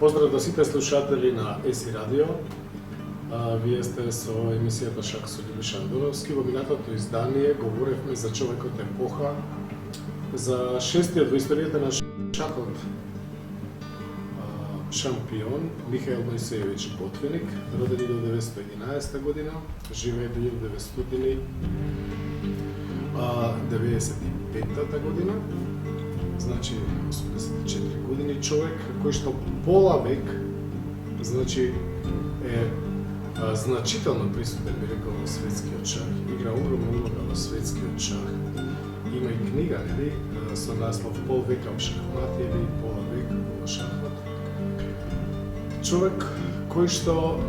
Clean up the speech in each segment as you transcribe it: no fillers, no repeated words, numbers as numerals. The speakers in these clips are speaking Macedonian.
Поздрав до сите слушатели на ЕСИ Радио. Вие сте со емисијата Шак со Љубиша Андоновски. Во минатото издание говоревме за човекот епоха, за шестиот во историјата на шахот шампион Михаил Мојсеевич Ботвиник, роден 1911 година, живее до 1995 година, значи 84 години човек кој што пола век, значи е значително присутен, би рекол, во светскиот шах, игра огромна улога во светскиот шах. Има и книга, нели, со наслов Пол века во шахмат или пола век во шахмат. Човек кој што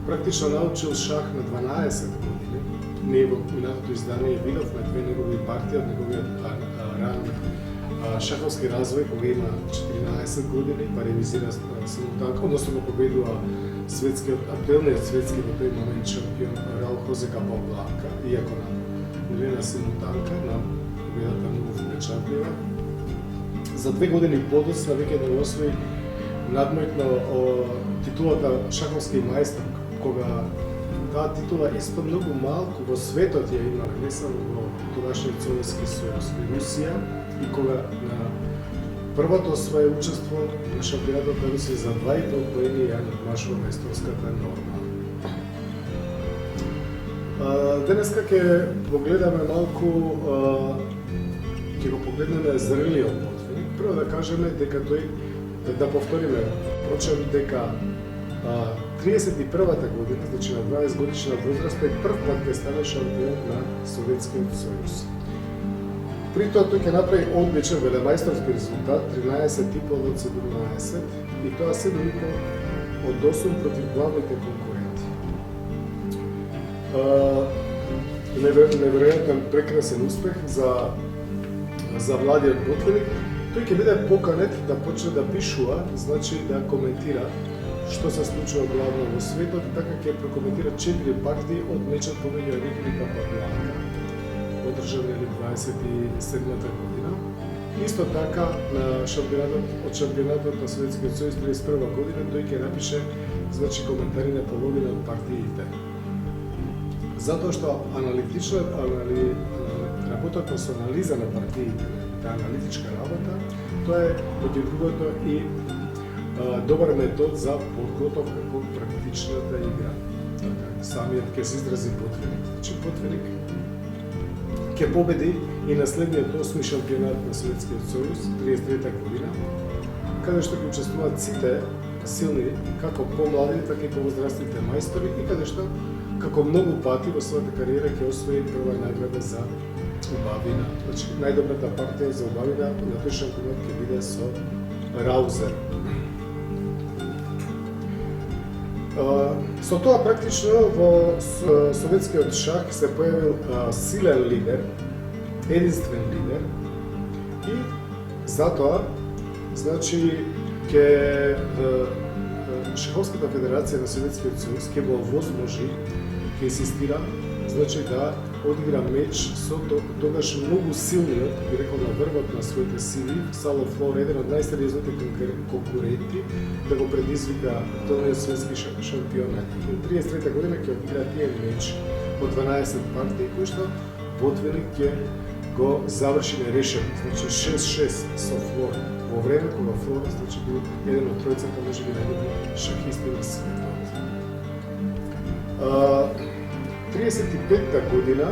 практично научил шах на 12 години. Ние во минатото издание видовме две негови партии од неговиот ран шаховски развој, кога има 14 години, па ревизира симултанка, односно го победува актуелниот светски во тој момент шампион Раул Хозе Капабланка, иако на симултанка, на победата многу впечатлива. За 2 години подоцна веќе да освои надмојтно титулата шаховски мајстор, кога таа титула исто многу малку во светот ја има, не само во тогашниот Советски сојуз и Русија, и кога на првото свое учество на шампионатот на Русија за 2,5 поени ја надмашува мајсторската норма. Денеска ќе погледаме малку, ќе го погледнеме зрелиот Ботвиник. Прво да кажеме дека тој, да повториме, прочем дека 31-та година, значи на 20 годишна возраст, тој прв пат ќе стане шампион на Советскиот сојуз. При тоа тој ќе направи одличен велемајсторски резултат, 13,5 од 17, и тоа 7,5 од 8 против главните конкуренти. Неверојатен прекрасен успех за младиот Ботвиник. Тој ќе биде поканет да почне да пишува, значи да коментира што се случува главно во светот, и така ќе прокоментира 4 партии од мечот помеѓу Рихи и Капабланка, одржан 27-та година. Исто така на шампионатот на Советскиот сојуз 31 година тој ќе напише, значи, коментари на половина од партиите. Затоа што работата со анализа на партиите, таа аналитичка работа, тоа е, меѓу другото, и добар метод за подготовка кон практичната игра. Така, самиот ќе се изрази Ботвиник. Значи, Ботвиник ќе победи и на следниот 8 шампионат на Советскиот сојуз 33 година, каде што ќе учествуваат сите силни, како помлади, така и повозрастните мајстори, и каде што, како многу пати во својата кариера, ќе освои прва награда за убавина. Значи, најдобрата партија за убавина на тој шампионат ќе биде со Раузер. Со тоа практично во советскиот шах се појавил силен лидер, единствен лидер, и затоа, значи, Шаховската федерација на Советскиот сојуз ќе го овозможи, ќе инсистира, значи, да одигра меч со тогаш многу силниот, би рекол, на врвот на своите сили, Сало Флор, еден од најсериозните конкуренти, да го предизвика актуелниот светски шампион. И 33 година ќе одигра тие меч од 12 партии, кои што Ботвиник ќе го заврши нерешен, значи 6-6 со Флор, во време кога Флор, значи, бил еден од тројцата, можеби најдобри шахисти на светот. 35-та година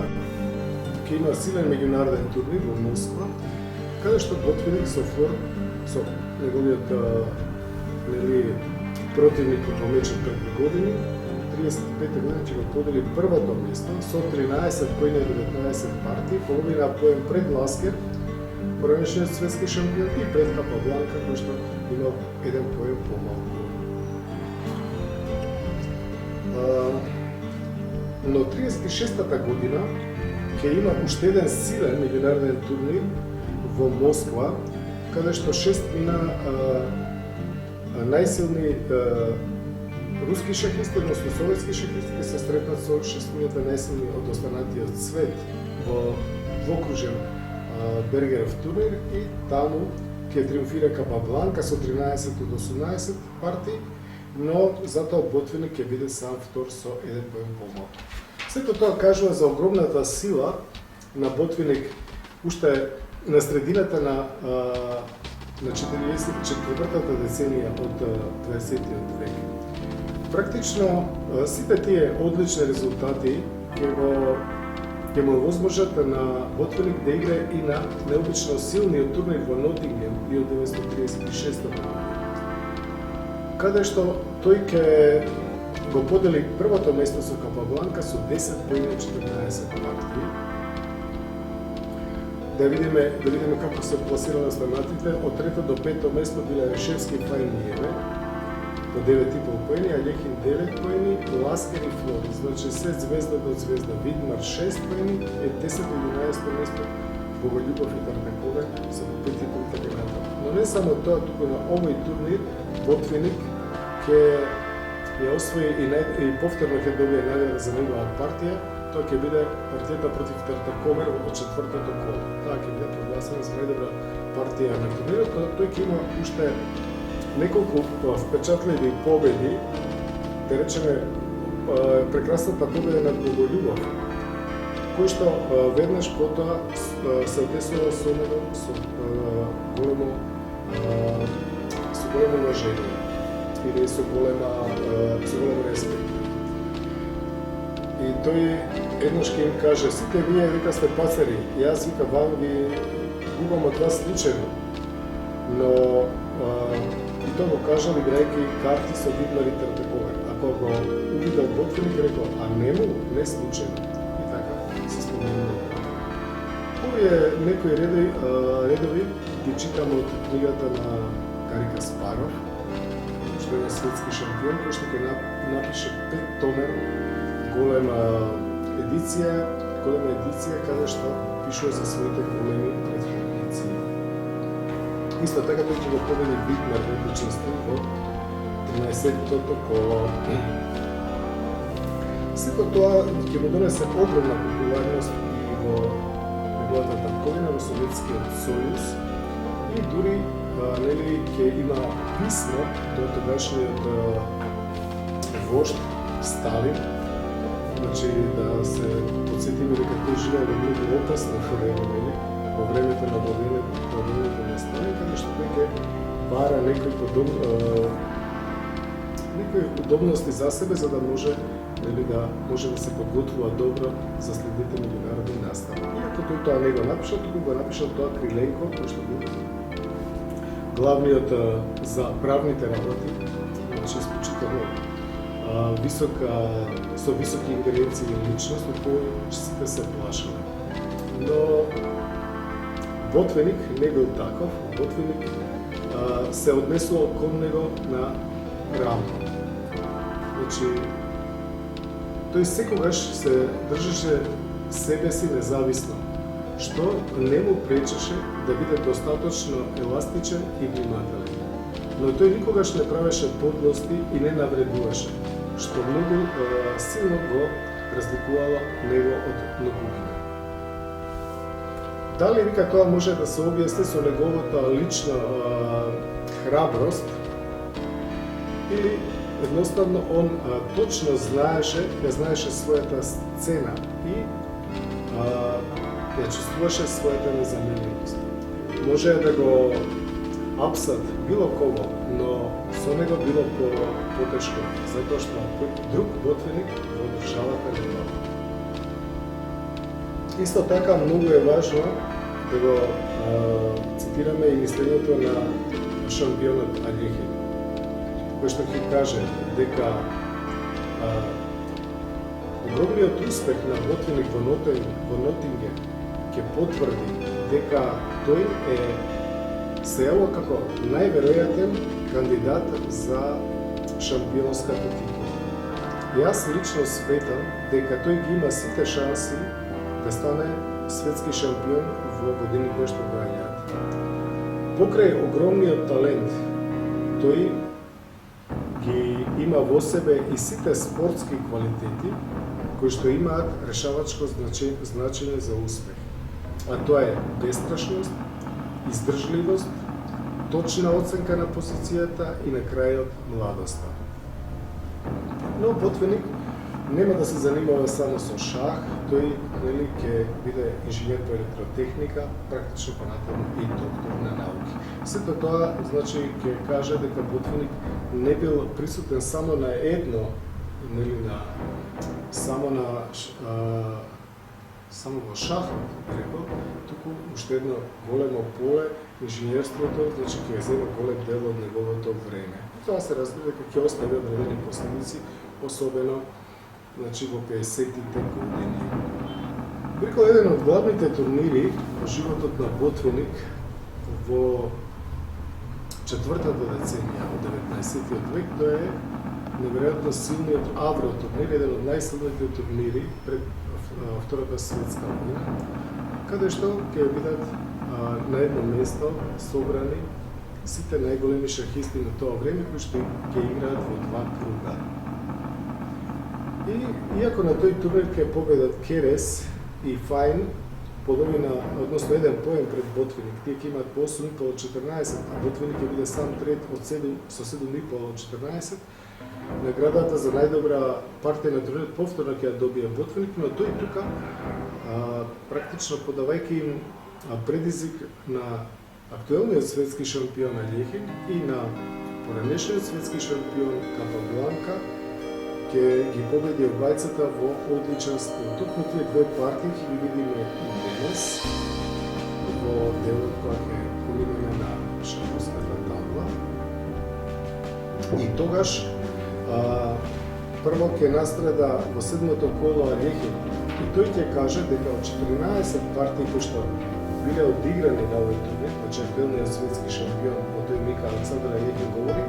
ќе има силен меѓународен турнир во Москва, каде што Ботвиник со Флор, со неговиот противник во мечот преди години, 35-та година ќе го подели првото место со 13 поени од 19 партии, половина поен пред Ласкер, поранешниот светски шампион, и пред Капабланка, кој што имал еден поен помалку. Но 36-та година ќе има уште еден силен меѓународен турнир во Москва, каде што 6 најсилни руски шахисти, односно советски шахисти, ќе се сретнат со 6 најсилни од останатиот свет во двокружен Бергеров турнир, и таму ќе ќе триумфира Капабланка со 13 од 18 партии, но затоа Ботвиник ќе биде сам втор со 1 поен помалку. Сето тоа кажува за огромната сила на Ботвиник уште на средината на 44-та деценија од 20-тиот век. Практично сите тие одлични резултати ќе му возможат на Ботвиник да играе и на необично силниот турнир во Нотингем 1936 година, каде што тој ќе го подели првото место со Капабланка со 10 поени од 14 партии. Да видиме како се пласирала останатите. Од трето до пето место биле Решевски, Фајн и Еве по 9,5 поени, Алехин 9 поени, Ласкер и Флори. Значи се звезда до звезда. Видмар 6 поени, е 10 и 11 место Боголюбов и Тарпекове со 5,5 така натаму. Но не само тоа, туку на овој турнир Ботвиник ќе ја освои и повторно ќе добие најава за негова партија. Тоа ќе биде партијата против Тартаковер во четвртото коло. Таа ќе биде прогласена за најдобра партија на турнирот, но тој ќе има уште неколку впечатливи победи, да речеме прекрасната победа над Боголюбов, кој што веднаш потоа се одесува со него со големо уважение или со голем респект. И тој еднаш ќе им каже: сите вие вика сте пацари, јас вика вам ви губам од вас случајно. Но и тоа го кажал играјќи карти со Видмар и Тартаковер. Ако го увидел Ботвиник, рекол: а не случајно. И така се спомнува. Овие некои редови ги читам од книгата на Гари Каспаров, што е светски шампион, кој што ќе напише 5-томер голема едиција, каде што пишува за своите големи предходници. Исто така тој ќе го победи Видмар во одличноста во 13-тото коло. Сето тоа ќе му донесе огромна популарност и во неговата татковина во Советскиот сојуз и дури ќе има писмо до тогашниот вожд Сталин, значи да се подсетиме дека тој живеел во многу опасно време, во времето на владењето на Сталин, каде што тој ќе бара некои удобности за себе, за да може да се подготвува добро за следните меѓународни настави. Иако тој тоа не го напишал, туку го напишал тоа Криленко, кој што бил главниот за правните работи, значи исклучително со високи ингеренции и личност, од кој сите се плашале. Но Ботвиник не бил таков. Ботвиник се однесувал кон него на рамно. Значи, тој секогаш се држеше себе си независно, што не му пречеше да биде достаточно еластичен и внимателен. Но тој никогаш не правеше подлости и не навредуваше, што многу силно го разликувало него од многумина. Дали вика тоа може да се објасни со неговата лична храброст или едноставно он точно знаеше својата цена и ја чувствуваше својата незаменливост. Може да го апсат било кого, но со него било потешко, затоа што друг Ботвиник во државата не има. Исто така многу е важно да го цитираме и мислењето на шампионот Алехин, кој што ќе каже дека огромниот успех на Ботвиник во Нотинген ќе потврди дека тој се јавува како најверојатен кандидат за шампионската титула. Јас лично сметам дека тој ги има сите шанси да стане светски шампион во години кои што доаѓаат. Покрај огромниот талент, тој ги има во себе и сите спортски квалитети кои што имаат решавачко значење за успех. А тоа е бестрашност, издржливост точна оценка на позицијата и на крајот младоста. Но Ботвиник нема да се занимава само со шах, тој ќе биде инженер по електротехника, практично понатаму и доктор на науки. Сето тоа, значи, ќе каже дека Ботвиник не бил присутен само на едно, само во шахот, рекол, туку уште едно големо поле, инженерството, значи ќе зема голем дел од неговото време. Тоа се разбира дека ќе остави одредени последици, особено значи во 50-тите години. Рекол, еден од главните турнири во животот на Ботвиник во четвртата деценија од 19 век, тоа е неверојатно силниот Авро турнир, еден од најсилните турнири пред Втората светска војна, каде што ќе бидат на едно место собрани сите најголеми шахисти на тоа време, кои што ќе играат во два круга. И иако на тој турнир ќе победат Керес и Фајн, половина, односно еден поен пред Ботвиник, тие ќе имаат по 8,5 од 14, а Ботвиник ќе биде сам трет од 7 со 7,5 од 14. Наградата за најдобра партија на турнирот повторно ќе ја добие Ботвиник, но тој тука практично подавајќи им предизвик на актуелниот светски шампион Алјехин и на поранешниот светски шампион Капабланка, ќе ги победи обајцата во одличен стил. Токму тие две партии ќе ги видиме и денес во делот која ќе поминеме на шаховската табла. И тогаш прво ќе настрада во седмото коло Алјехин и тој ќе каже дека од 14 партии кои што биле одиграни на овој турнир, значи актуелниот светски шампион, во тој вика Александар Алјехин говори,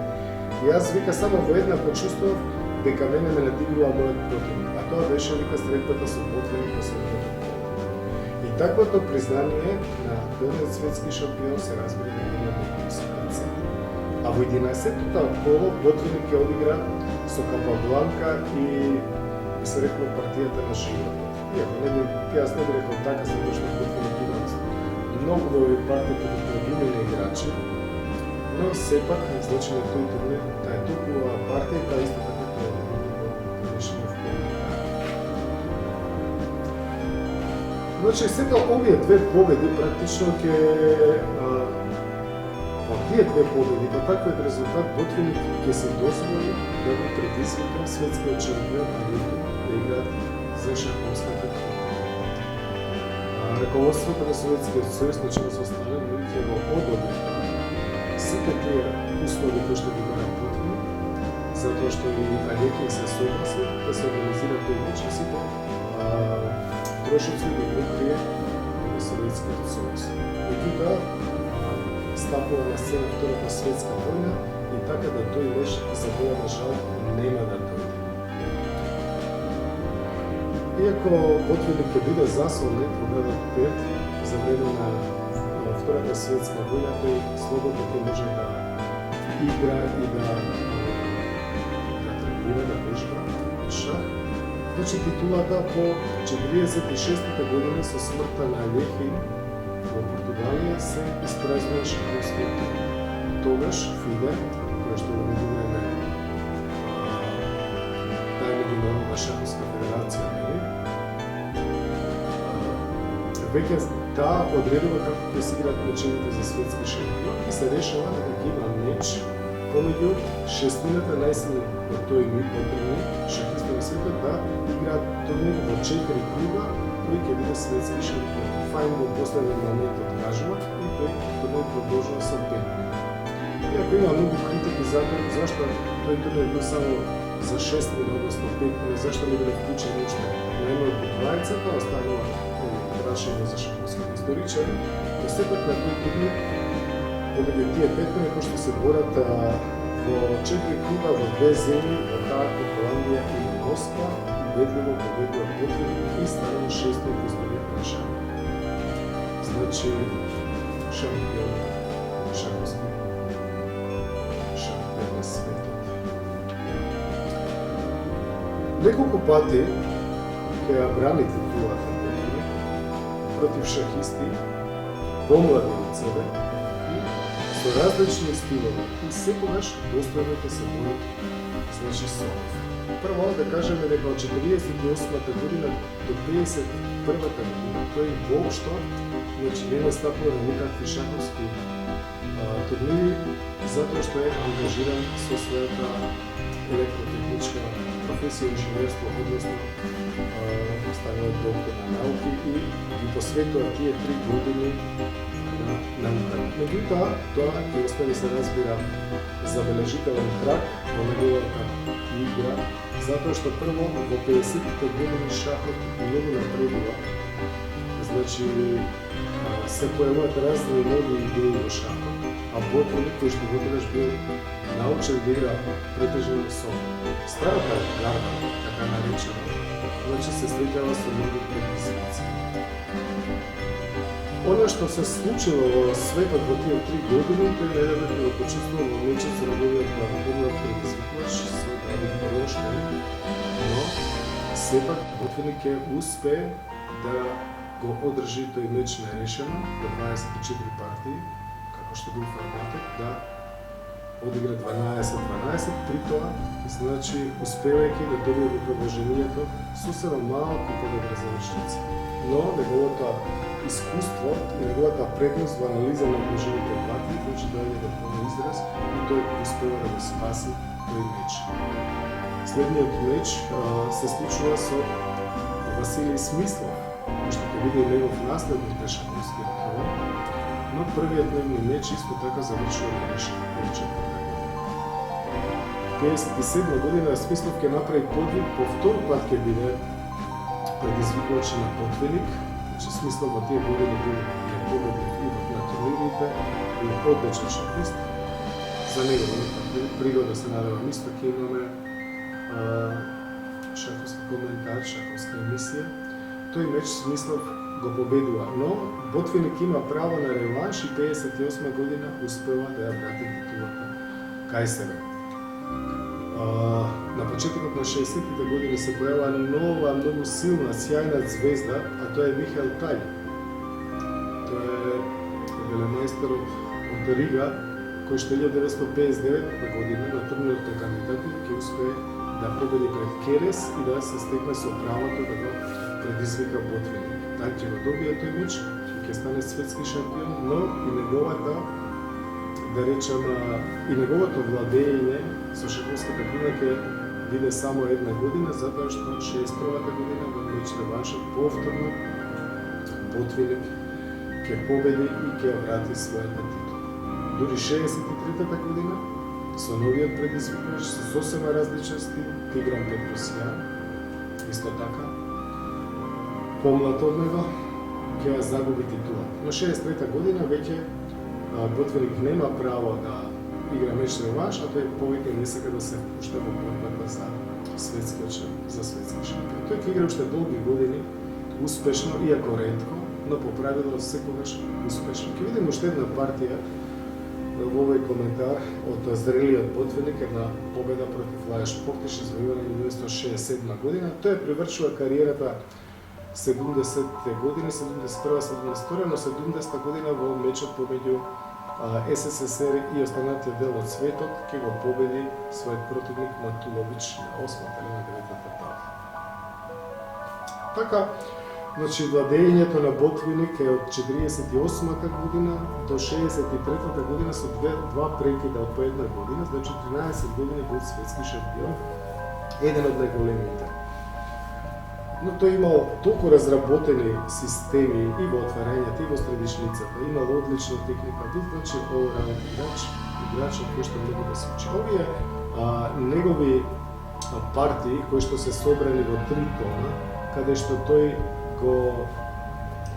јас вика само во една почувствував дека мене ме надигнува мојот противник, а тоа беше вика средбата со Ботвиник во седмото коло. И таквото признание на актуелниот светски шампион се разбира дека има висока цена. А во 11-тото коло Ботвиник ќе одигра со Капабланка и би се рекло партијата на животот. Иако јас не би рекол така, затоа што Ботвиник имаат многу во овие партии подготвени играчи, но сепак, значи на тој турнир, таа е толкова партија, таа исто така тоа е решено в Значи, сето овие две победи практично ќе по тие две победи, по таквиот резултат, Ботвиник ќе се дозволи да го предизвика светскиот шампион да играат за шаховската купа. Раководството на Советскиот сојуз, начело со Сталин, ќе го одобри сите тие услови кои што ги бара Ботвиник, затоа што и Алјехин се согласи да се организира тој мач и сите трошоци ги покрие на Советскиот сојуз. Меѓутоа, стапува на сцена Втората светска војна и така да тој меч за голема жал нема да дојде. Иако Ботвиник ќе биде заслонет во градот Перт за време на Втората светска војна, тој слободно ќе може да игра и да тренира, да вежба шах. Значи титулата по 46-та година со смртта на Алјехин во Португалија се испразнува шаховскиот турнир. Тогаш ФИДЕ, која што го недовреме таа меѓународна шаховска федерација, веќе таа одредува како ќе се играат мечевите за светски шампион и се решава дека ќе има меч помеѓу шестината најсилни од тој миг одбрани шахисти на светот да играат турнир во 4 круга кој ќе биде светски шампион. Фајн во последен момент откажува и тој турнир продолжува со 5 круга. Иако има многу критики за тоа зашто тој турнир бил само за 6 круга, односно 5 круга, зашто не биле вклучени уште најмалку двајцата, останува прашање за шаховските историчари, но сепак на тој турнир помеѓу тие 5 кои што се борат во 4 круга во две земји, во Хааг, Холандија и Москва, убедливо победува Ботвиник и станува 6-ти во историјата на шах. Значи, шампион шаховски шампион на светот. Неколку пати ќе ја брани титулата против шахисти, помлади од себе и со со различни стилови и секогаш достојните се бои, значи Солов. Прво да кажеме дека од 48-та година до 51-та година тој воопшто не настапува на никакви шаховски турнири, затоа што е ангажиран со својата електротехничка професија, инженерство, односно станува доктор на науки и ги посветува тие 3 години на наука. Меѓутоа, тоа ќе остави се разбира забележителен трак во неговата игра, затоа што прво во 50-тите години шахот многу напредува. Значи, се појавуваат разни нови идеи во шахот, а Ботвиник кој што дотогаш бил научен да игра претежно со старата гарда, така наречена, значи се среќава со многу предизвици. Оно што се случило во светот во тие 3 години, тој најдобро ќе го почувствува во мечот со неговиот главоглавен предизвикувач со Давид Броштен, но сепак Ботвиник ќе успее да го одржи тој меч нерешено до 24 партии, како што бил форматот, да одигра 12-12, при тоа, значи, успевајќи да добие во продолжението сосема малку подобри завршници. Но неговото искуство и неговата предност во анализа на одложените партии, значи доаѓа до полен израз и тој успева да го спаси тој меч. Следниот меч се случува со Василий Смислов, што ќе биде негов наследник на шаховскиот трон, но првиот нивни меч исто така завршува нерешен во 57 година Смислов ќе направи подвиг, по втор пат ќе биде предизвикувач на Ботвиник. Значи Смислов во тие години бил непобедник и на турнирите, бил одличен шахист. За него пригода се надевам исто ќе имаме шаховски коментар, шаховска емисија. Тој меч Смислов го победува, но Ботвиник има право на реванш и 58 година успева да ја врати титулата кај себе. На почетокот на 60-тите години се појавува нова, многу силна, сјајна звезда, а тоа е Михаел Тај. Тоа е велемајсторот од Рига, кој што 1959 година на турнирот на кандидати ќе успее да победи пред Керес и да се стекне со правото да го предизвика Ботвиник. Тај ќе го добие тој меч и ќе стане светски шампион, но и неговата, да речем, и неговото владење со шаховската кула ќе биде само една година, затоа што 61-та година во меч реваншот повторно Ботвиник ќе победи и ќе врати својата титула. Дури 63-та година со новиот предизвикач, со сосема различен стил, Тигран Петросјан, исто така, помлад од него, ќе ја загуби титула. Но 63-та година веќе Ботвиник нема право да игра меч реванш, а тој повеќе не сака да се впушта во борбата за светски шампион. Тој ќе игра уште долги години, успешно, иако ретко, но по правило секогаш успешно. Ќе видиме уште една партија во овој коментар од зрелиот Ботвиник, една победа против Лајош Поктиш, извојувана 1967 година. Тој привршува кариерата 70-те години, 71-72, но 70-та година во мечот помеѓу СССР и останатиот дел од светот ќе го победи својот противник Матулович на 8-та или на 9-та партија. Така, значи владењето на Ботвиник е од 48-та година до 63-та година со два прекида од по една година, значи 13 години бил светски шампион, еден од најголемите. Но тој имал толку разработени системи и во отварањето, и во средишницата, имал одлична техника, бил значи all-round играч кој што многу да се учи. Овие негови партии кои што се собрани во 3 тома, каде што тој го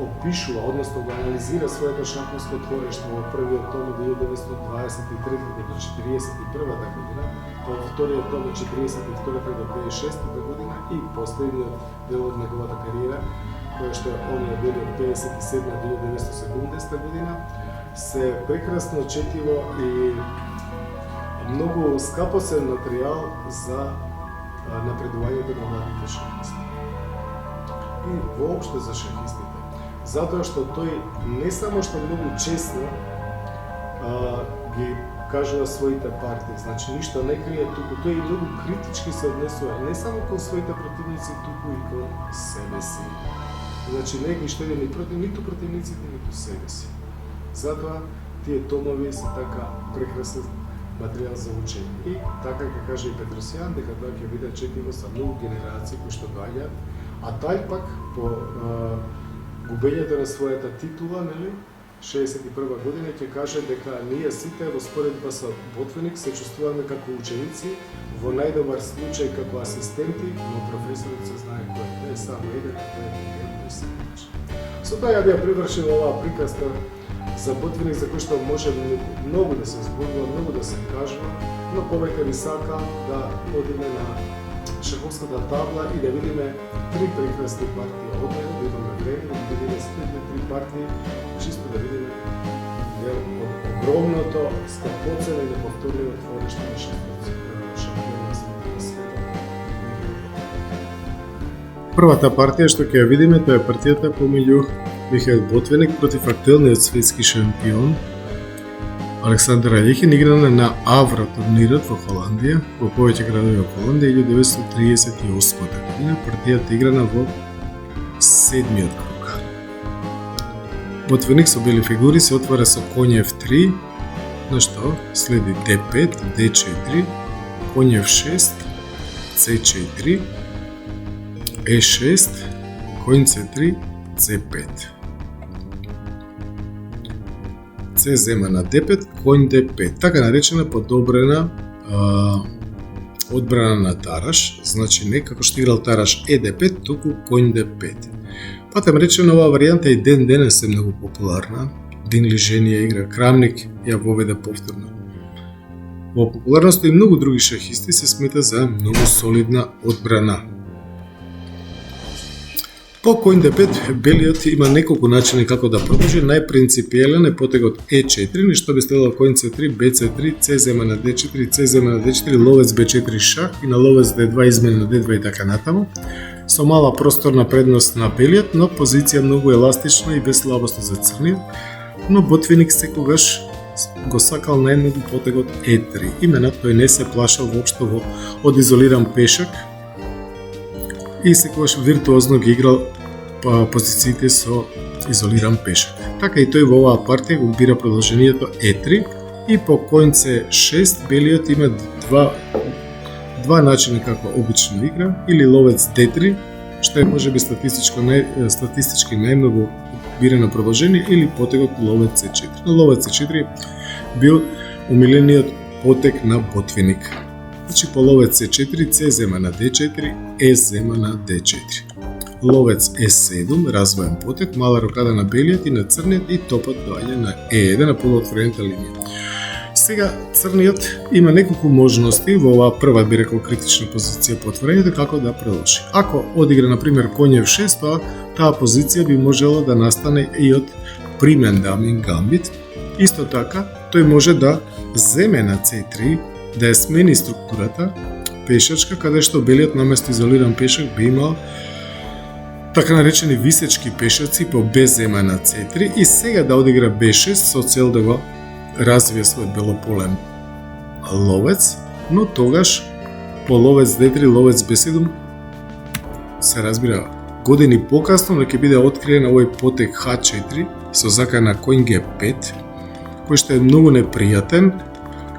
опишува, односно го анализира своето шаховско творештво во првиот том од 1923 до 41 година, во вториот том од 42 до 56 година и последниот дел од неговата кариера, која што оние били од 57 до 1970 година, се прекрасно четиво и многу скапосен материјал за напредувањето на младите шахисти. И воопшто за шахистите. Затоа што тој не само што многу честно ги кажува своите партии, значи ништо не крие туку, тој и многу критички се однесува, не само кон своите противници, туку и кон себе си. Значи не ги штеди ниту противниците, ниту себе си. Затоа тие томови се така прекрасен материјал за учење. И така ќе каже и Петросијан, дека тоа ќе биде четиво за многу генерации кои што доаѓаат, а тај пак по губењето на својата титула, нели, 61 година ќе каже дека ние сите во споредба со Ботвиник се чувствуваме како ученици, во најдобар случај како асистенти, но професорот се знае кој не е само еден, тој е еден кој се учи. Со тоа ја бија привршила оваа приказка за Ботвиник, за кој што може многу да се зборува, многу да се кажува, но повеќе ви сака да одиме на шаховската табла и да видиме три прекрасни партии од него, да имаме време да видиме следните три партии, чисто да видиме огромното, скапоцено и неповторливо твориште на шампион на светот. Првата партија што ќе ја видиме, тоа е партијата помеѓу Михаил Ботвиник против актуелниот светски шампион Александар Алехин, играна на Авра турнирот во Холандија, во повеќе градови во Холандија 1938 година. Партијата играна во седмиот круг. Ботвиник со бели фигури се отвара со коњ F3, на што следи D5, D4, коњ F6, C4, E6, коњ C3, C5. Се зема на D5, коњ D5, така наречена подобрена одбрана на тараш, значи не како што играл тараш E5, туку коњ D5. Патем речено, оваа варијанта и ден денес е многу популарна. Дин Лижен ја игра, Крамник ја воведе повторно. Во популарност и многу други шахисти се смета за многу солидна одбрана. По коњ D5, белиот има неколку начини како да продолжи. Најпринципиелен е потегот E4, нешто би следело коњ C3, BC3, C зема на D4, C зема на D4, ловец B4 шах и на ловец D2 измена на D2 и така натаму. Со мала просторна предност на белиот, но позиција многу еластична и без слабости за црниот, но Ботвиник секогаш го сакал најмногу потегот E3. Именно тој не се плашал воопшто од изолиран пешак и секогаш виртуозно ги играл позициите со изолиран пешак. Така и тој во оваа партија го бира продолжението E3 и по коњ C6 белиот има два начина како обично игра, или ловец D3, што е можеби статистички најмногу бирано продолжение, или потегот ловец C4. Но ловец C4 бил умилениот потег на Ботвиник. Значи по ловец C4, C зема на D4, E зема на D4. Ловец E7, развоен потег, мала рокада на белиот и на црниот и топот доаѓа на E1 на полуотворената линија. Сега црниот има неколку можности во оваа прва, би рекол, критична позиција по отворењето како да продолжи. Ако одигра на пример коњ F6, таа позиција би можела да настане и од примен дамин гамбит. Исто така, тој може да земе на C3, да ја смени структурата пешачка, каде што белиот наместо изолиран пешак би имал така наречени висечки пешаци по B зема на C3 и сега да одигра B6 со цел да го развие својот белополен ловец, но тогаш по ловец D3, ловец B7 се разбира години покасно, но ќе биде откриен овој потег H4 со закана коњ G5, кој што е многу непријатен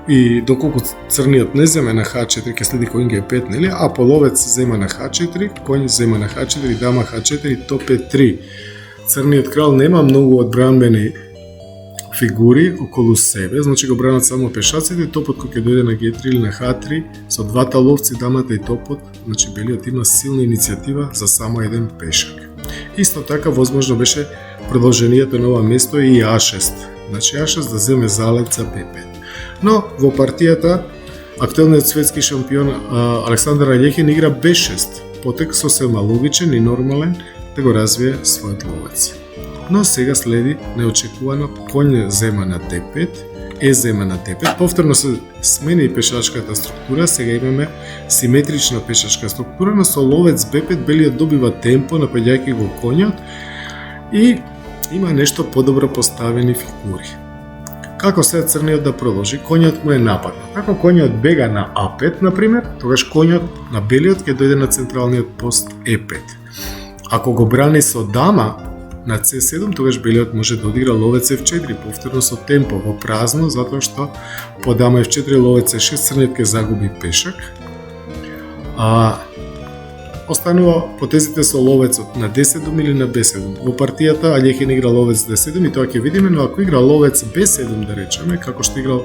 и доколку црниот не земе на H4 ќе следи коњ G5, нели, а по ловец зема на H4, коњ зема на H4, дама H4, топ E3. Црниот крал нема многу одбранбени фигури околу себе, значи го бранат само пешаците, топот кој ќе дојде на G3 или на H3 со двата ловци, дамата и топот, значи белиот има силна иницијатива за само еден пешак. Исто така возможно беше продолжението на ова место и А6, значи А6 да земе залет за P5. Но во партијата актуелниот светски шампион Александар Алехин игра B6, потек сосема логичен и нормален да го развие својот ловец. Но сега следи неочекувано коњ зема на D5, E зема на D5, повторно се смени пешачката структура, сега имаме симетрична пешачка структура, но со ловец B5 белиот добива темпо напаѓајќи го коњот и има нешто подобро поставени фигури. Како се црниот да продолжи? Коњот му е нападнат. Ако коњот бега на А5, например, тогаш коњот на белиот ќе дојде на централниот пост Е5. Ако го брани со дама на С7, тогаш белиот може да одигра ловец F4, повторно со темпо во празно, затоа што по дама F4 ловец Е6 црниот ќе загуби пешак. Останува потезите со ловецот на D7 или на B7. Во партијата Алјехин игра ловец D7 и тоа ќе видиме, но ако игра ловец B7, да речеме, како што игра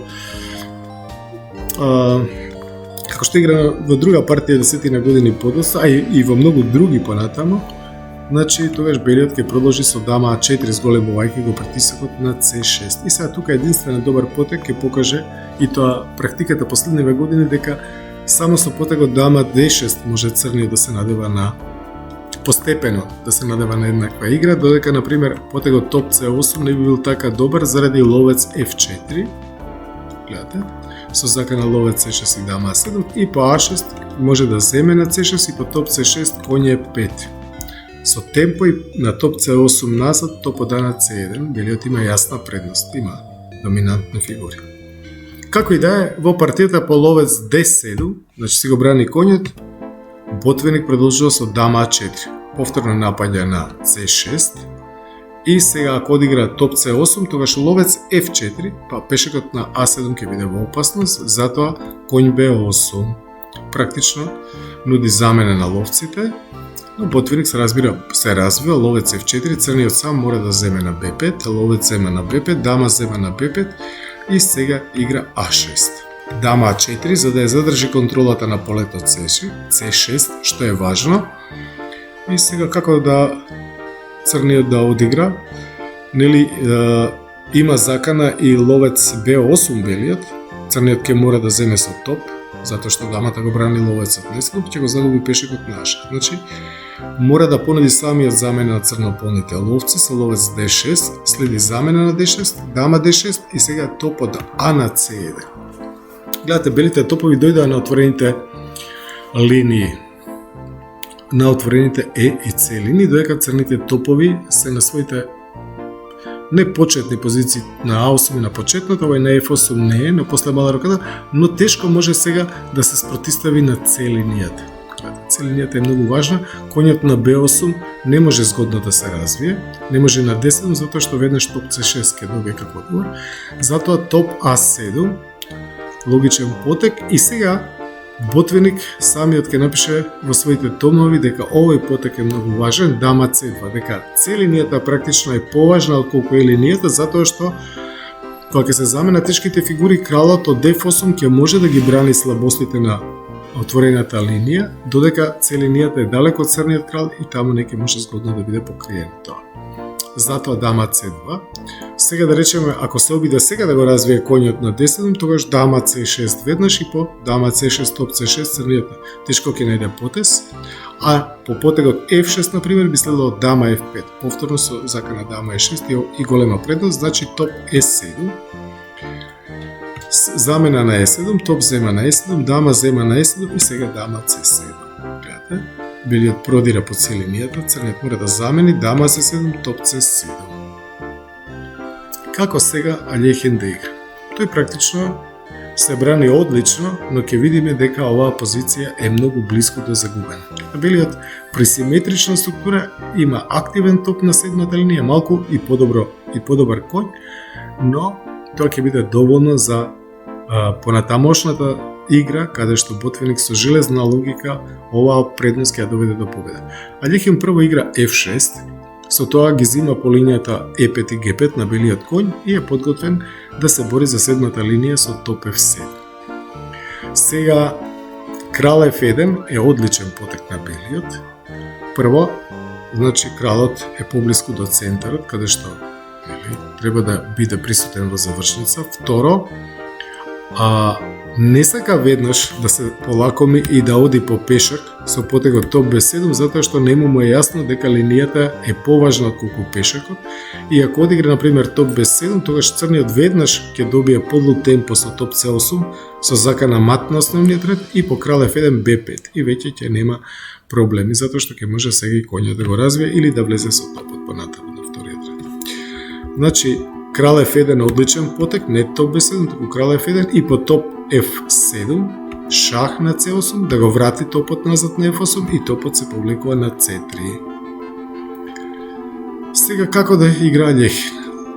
во друга партија 10 години подоцна, а и во многу други понатаму, значи тогаш белиот ќе продолжи со дама А4 зголемувајќи го притисокот на C6. И сега тука единствено добар потек ќе покаже, и тоа практиката последниве години, дека само со потегот дама D6 може црниот да се надева на постепено да се надева на еднаква игра, додека на пример потегот топ C8 не би бил така добар заради ловец F4. Гледате, со закана ловец C6 и дама A7 и по A6 може да земе на C6 и по топ C6 коње E5. Со темпо и на топ C8 назад, то пода на C1, белиот има јасна предност, има доминантни фигури. Како и да е, во партијата по ловец D7, значи си го брани коњот, ботвеник продолжува со дама А4, повторно напаѓа на C6 и сега ако одигра топ C8, тогаш ловец F4, па пешекот на А7 ќе биде во опасност, затоа коњ B8 практично нуди замена на ловците, но ботвеник се развива ловец F4, црниот сам мора да земе на B5, ловец зема на B5, дама зема на B5 и сега игра А6. Дама А4 за да ја задржи контролата на полето C6, што е важно. И сега како да црниот да одигра, нели има закана и ловец B8 белиот, црниот ќе мора да земе со топ, затоа што дамата го брани ловецот на С7, ќе го загуби пешекот на А6. Значи, мора да понуди самиот замена на црнополните ловци со ловец D6, следи замена на D6, дама D6 и сега топот А на C1. Гледате, белите топови дојдоа на отворените линии, на отворените Е и С линии, додека црните топови се на своите непочетни позиции на А8 и на почетната, овој на F8 не е, но после мала роката, но тешко може сега да се спротистави на С линијата. С линијата е многу важна, коњот на B8 не може згодно да се развие, не може на D7, затоа што веднаш топ C6 ќе добие како одговор, затоа топ А7, логичен потек и сега ботвеник самиот ќе напише во своите томови дека овој потек е многу важен, дама C2, дека С линијата практично е поважна отколку Е линијата, затоа што кога ќе се замена тешките фигури, кралот од F8 ќе може да ги брани слабостите на отворената линија, додека С линијата е далеко од црниот крал и таму не ќе може згодно да биде покриен тоа. Затоа дама C2. Сега да речеме, ако се обиде сега да го развие коњот на D7, тогаш дама C6 веднаш и по дама C6, топ C6 црниот тешко ќе најде потез, а по потегот F6, например, би следело дама F5, повторно со закана дама E6 и голема предност, значи топ E7, замена на E7, топ зема на E7, дама зема на E7 и сега дама C7. Гледате, белиот продира по С линијата, црниот мора да замени дама C7, топ C7. Како сега Алјехин да игра? Тој практично се брани одлично, но ќе видиме дека оваа позиција е многу близко до загубена. Белиот при симетрична структура има активен топ на седмата линија, малку и подобар коњ, но тоа ќе биде доволно за понатамошната игра, каде што ботвеник со железна логика оваа предност ќе ја доведе до победа. Алјехин прво игра F6, со тоа ги зима по линијата E5 и G5 на белиот коњ и е подготвен да се бори за седмата линија со топ F7. Сега крал F1 е одличен потек на белиот. Прво, значи кралот е поблиску до центарот, каде што треба да биде присутен во завршница. Второ, не сака веднаш да се полакоми и да оди по пешак со потегот топ B7, затоа што му е јасно дека линијата е поважна отколку пешакот и ако одигра например топ B7, тогаш црниот веднаш ќе добие подлу темпо со топ C8 со закана мат на основниот ред и по крал F1 B5 и веќе ќе нема проблеми затоа што ќе може сега и коњот да го развие или да влезе со топот понатаму на вториот ред. Значи, крал F1 одличен потек, не топ B7, туку крал F1 и по топ F7, шах на C8, да го врати топот назад на F8 и топот се повлекува на C3. Сега како да игра Лехин?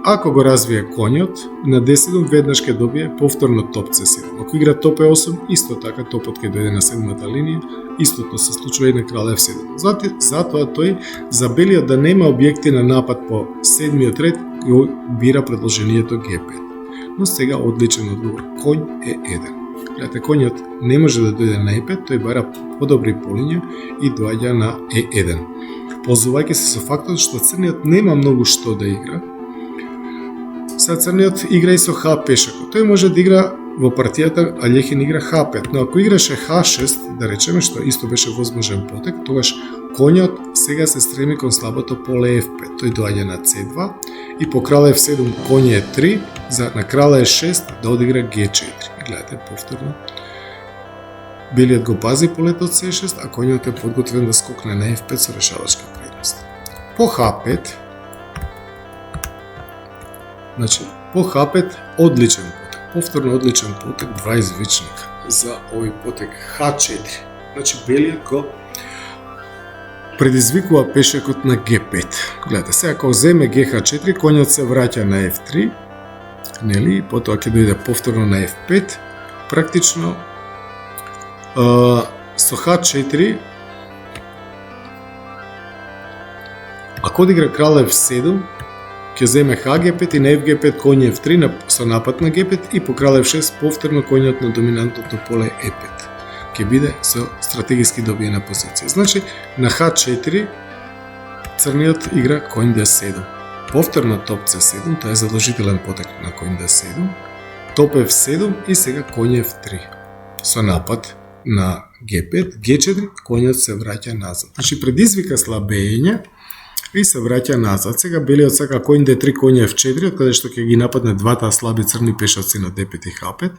Ако го развие конјот, на D7 веднаш ќе добие повторно топ C7. Ако игра топ E8, исто така топот ќе дојде на седмата линија, истото се случува и на крал F7. Затоа тој за белиот да нема објекти на напад по седмиот ред, го бира предложението G5. Но сега одличен одговор, конј E1. Гледате, конјот не може да дојде на E5, тој бара подобри полиња и доаѓа на E1. Ползувајќи се со фактот што црниот нема многу што да игра, сега црниот игра и со H пешакот. Тој може да игра во партијата, а Лехин игра H5, но ако играше H6, да речеме што исто беше возможен потек, тогаш конјот сега се стреми кон слабото поле F5. Тој доаѓа на C2 и по крал F7 конј E3, за на крал E6 да одигра G4. Гледате повторно. Белиот го пази полето од C6, а конјот е подготвен да скокне на F5 со решавачка предност. По H5, значи, по H5 одличен потек, повторно одличен потек, два извичника за овој потек H4. Значи, белиот го предизвикува пешекот на G5. Гледате, сега кога земе GH4, конјот се враќа на F3, нели, и потоа ќе дојде повторно на F5. Практично, со H4, ако одигра крал F7, ќе земе HG5 и на FG5 конј F3 со напад на G5 и по крал F6 повторно конјот на доминантното поле E5. Ќе биде со стратегиски добиена позиција. Значи, на H4 црниот игра конј D7. Повторно топ C7, тоа е задолжителен потек на конј D7, топ F7 и сега конј F3. Со напад на G5, G4, конјот се враќа назад. Значи, предизвика слабење и се враќа назад. Сега белиот сака конј D3, конј F4, од каде што ќе ги нападне двата слаби црни пешаци на D5 и H5.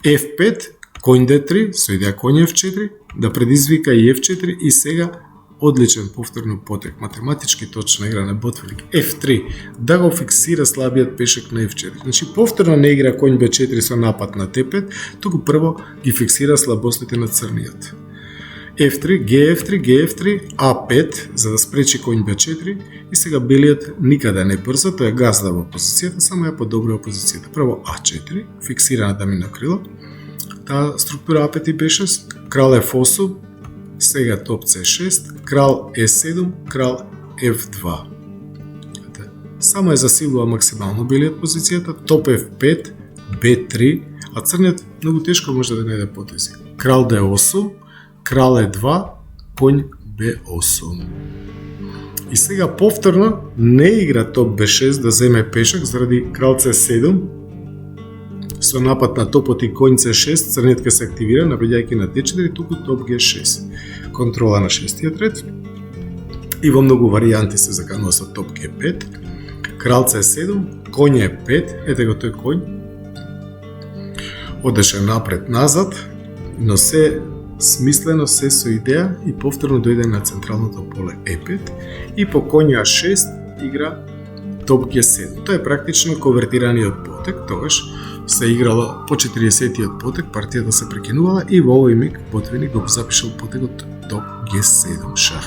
F5, конј D3, со идеја конј F4, да предизвика и F4 и сега одличен повторно потек, математички точна игра на Ботвелик. F3, да го фиксира слабиот пешек на F4. Значи, повторно не игра конј B4 со напад на T5, туку прво ги фиксира слабостите на црниот. F3, GF3, GF3, A5, за да спречи конј B4 и сега белиот никаде не брзо, тој е газда во позицијата, само ја подобрува позицијата. Прво A4, фиксирана дамино крило, таа структура A5 и B6, крал F8, сега топ C6, крал E7, крал F2. Само е засилува максимално белиот позицијата, топ F5, B3, а црниот многу тешко може да најде потези. Крал D8, крал E2, конј B8. И сега повторно не игра топ B6 да земе пешак заради крал C7, со напад на топот и конј C6, црниот ќе се активира, напаѓајќи на D4, туку топ G6. Контрола на шестиот ред. И во многу варијанти се заканува со топ G5. Крал C7, конј E5, ете го тој конј. Одеше напред-назад, но се смислено, се со идеја и повторно дојде на централното поле E5 и по конј A6 игра топ G7. Тоа е практично конвертираниот потек, тогаш се играло по 40-тиот потек, партијата се прекинувала и во овој миг Ботвелик го запишал потекот топ G7 шах.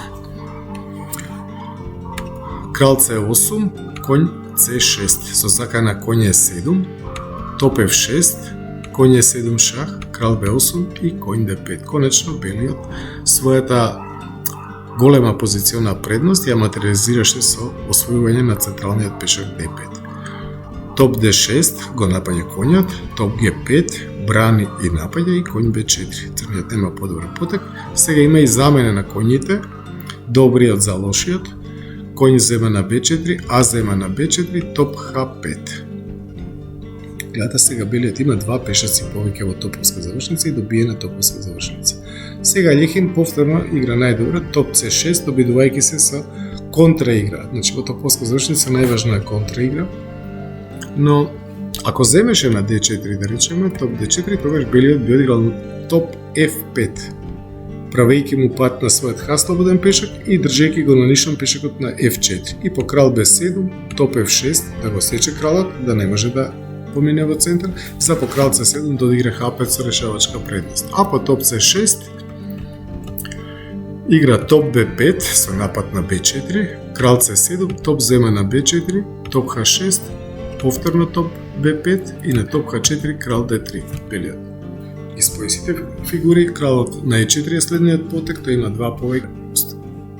Крал C8, конј C6, со закана конј E7, топ F6, конј E7 шах, крал B8 и конј D5. Конечно, белиот својата голема позициона предност ја материализираше со освојување на централниот пешак D5. Топ D6 го напаѓа конјот, топ G5 брани и напаѓа и конј B4. Црниот нема подобар потек. Сега има и замена на конјите, добриот за лошиот. Конј зема на B4, а зема на B4, топ H5. Гледате, сега белиот има два пешаци повеќе во топовска завршница и добиена топовска завршница. Сега Лехин повторно игра најдобро топ C6, обидувајќи се со контраигра. Значи во топовска завршница најважна е контраигра. Но ако земеше на D4, да речеме, топ D4, тогаш белиот би одиграл топ F5. правејќи му пат на својот H-слободен пешак и држејќи го на нишан пешакот на F4. И по крал B7, топ F6, да го сече кралот, да не може да помине во центар, за по крал C7 да одигра H5 со решавачка предност. А по топ C6, игра топ B5 со напад на B4, крал C7, топ зема на B4, топ H6, повторно топ B5 и на топ H4 крал D3. Белиот испои сите фигури, кралот на E4 е следниот потек, тој има два повеќе.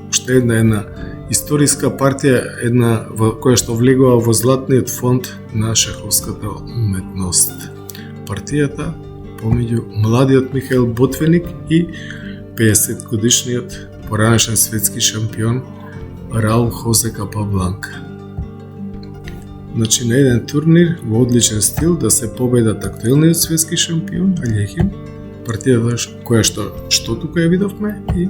Уште една историска партија, една во која што влегува во златниот фонд на шаховската уметност. Партијата помеѓу младиот Михаил Ботвиник и 50 годишниот поранешен светски шампион Раул Хозе Капабланка. Значи, на еден турнир во одличен стил да се победат актуелниот светски шампион Алјехим, партијата која што тука ја видовме, и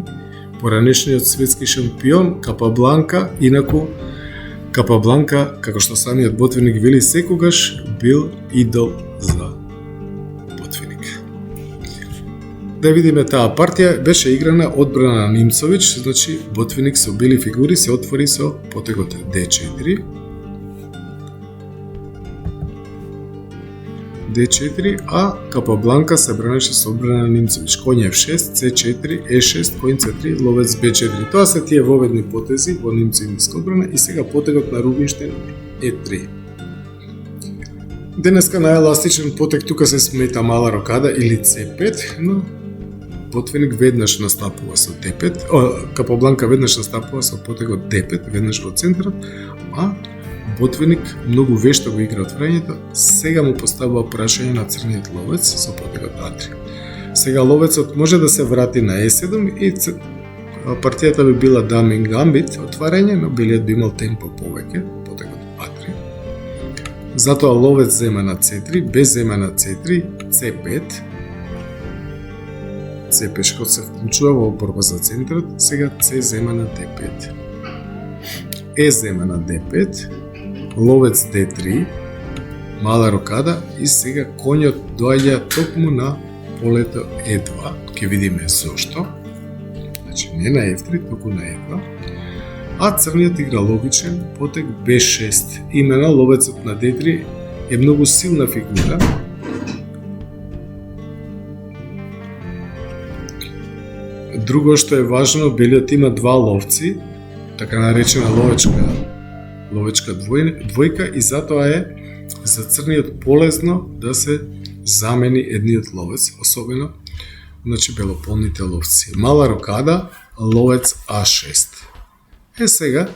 поранешниот светски шампион Капабланка. Инаку Капабланка, како што самиот Ботвиник вели, секогаш бил идол за Ботвиник. Да видиме таа партија, беше играна одбрана на Нимцович, значи Ботвиник со бели фигури се отвори со потегот D4. D4, а Капабланка се бранеше со одбрана на Нимцович. Коњ F6, C4, E6, коњ C3, ловец B4. Тоа се тие воведни потези во Нимцовиска одбрана и сега потегот на Рубинштейн E3. Денеска најеластичен потег тука се смета мала рокада или C5, но Ботвиник веднаш настапува со D5, Капабланка веднаш настапува со потегот D5, веднаш во центарот, а Ботвиник многу вешто го игра отврањето, сега му поставува прашање на црниот ловец со потегот А3. Сега ловецот може да се врати на E7 и партијата би била Дамин Гамбит отварање, но белиот би имал темпо повеќе, потегот А3. Затоа ловец зема на C3, без зема на C3, C5. C пешкот се вклучува во борба за центарот, сега C зема на D5. E зема на D5, ловец D3, мала рокада и сега коњот доаѓа токму на полето E2. Ке видиме зошто. Значи не на F3, току на E2. А црниот игра логичен потек B6. Именно ловецот на D3 е многу силна фигура. Друго што е важно, белиот има два ловци, така наречена ловечка двојка, и затоа е за црниот полезно да се замени едниот ловец, особено значи белополните ловци. Мала рокада, ловец А6. Сега,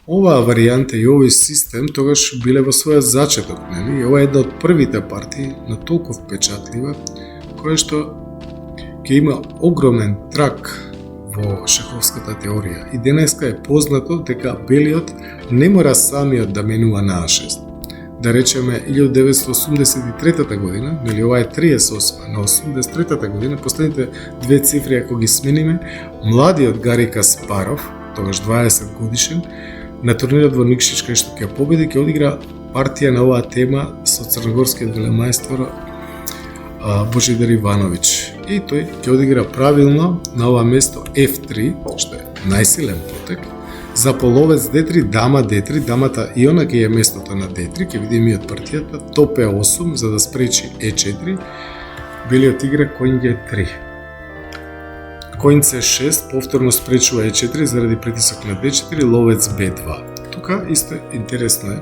оваа варијанта и овој систем тогаш биле во својот зачеток, нели? И ова е една од првите партии на толку впечатлива, која што ќе има огромен трак во шаховската теорија. И денеска е познато дека белиот не мора самиот да менува на А6. Да речеме 1983 година, нели ова е 38, на 83 година, последните две цифри ако ги смениме, младиот Гари Каспаров, тогаш 20 годишен, на турнирот во Никшич кај што ќе победи, ќе одигра партија на оваа тема со црногорскиот велемајстор Божидар Иванович. И тој ќе одигра правилно на ова место F3, што е најсилен потек, за половец D3, дама D3, дамата и она ќе е местото на D3, ќе видиме и од партијата, топ E8 за да спречи E4, белиот игра коњ G3. Коњ C6 повторно спречува E4 заради притисок на D4, ловец B2. Тука исто интересно е,